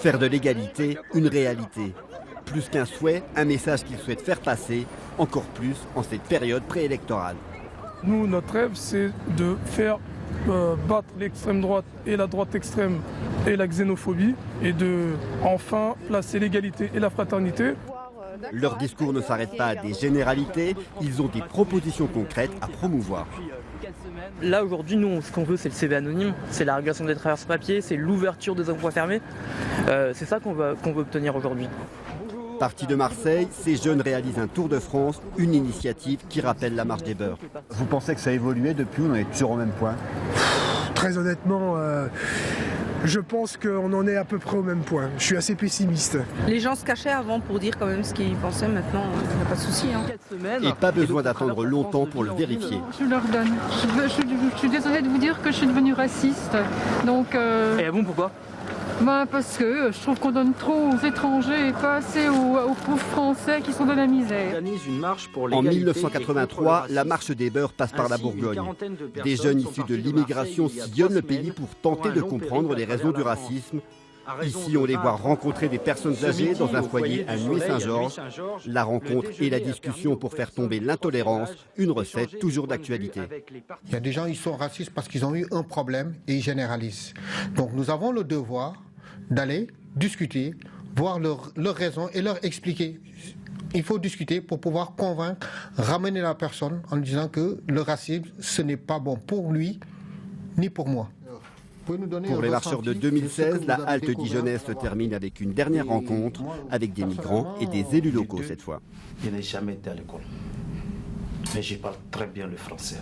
Faire de l'égalité une réalité. Plus qu'un souhait, un message qu'il souhaite faire passer, encore plus en cette période préélectorale. Nous, notre rêve, c'est de faire battre l'extrême droite et la droite extrême et la xénophobie et de enfin placer l'égalité et la fraternité. Leur discours ne s'arrête pas à des généralités, ils ont des propositions concrètes à promouvoir. Là aujourd'hui, nous, ce qu'on veut, c'est le CV anonyme, c'est la régulation des travailleurs sans papier, c'est l'ouverture des emplois fermés. C'est ça qu'on veut obtenir aujourd'hui. Partis de Marseille, ces jeunes réalisent un tour de France, une initiative qui rappelle la marche des beurs. Vous pensez que ça a évolué depuis ou on est toujours au même point? Très honnêtement, je pense qu'on en est à peu près au même point. Je suis assez pessimiste. Les gens se cachaient avant pour dire quand même ce qu'ils pensaient. Maintenant, il n'y a pas de souci. Et pas besoin d'attendre longtemps pour le vérifier. Je leur donne. Je suis désolée de vous dire que je suis devenue raciste. Donc, Et bon, pourquoi? parce que je trouve qu'on donne trop aux étrangers et pas assez aux pauvres Français qui sont dans la misère. En 1983, la marche des beurs passe par la Bourgogne. Des jeunes issus de l'immigration sillonnent le pays pour tenter de comprendre les raisons du racisme. Ici, on les voit rencontrer des personnes âgées dans un foyer à Nuit-Saint-Georges. La rencontre et la discussion pour faire tomber l'intolérance, une recette toujours d'actualité. Il y a des gens qui sont racistes parce qu'ils ont eu un problème et ils généralisent. Donc nous avons le devoir d'aller discuter, voir leurs raisons et leur expliquer. Il faut discuter pour pouvoir convaincre, ramener la personne en disant que le racisme, ce n'est pas bon pour lui ni pour moi. Pour les marcheurs de 2016, la halte dijonnaise se termine avec une dernière rencontre avec des migrants et des élus locaux cette fois. Je n'ai jamais été à l'école, mais je parle très bien le français.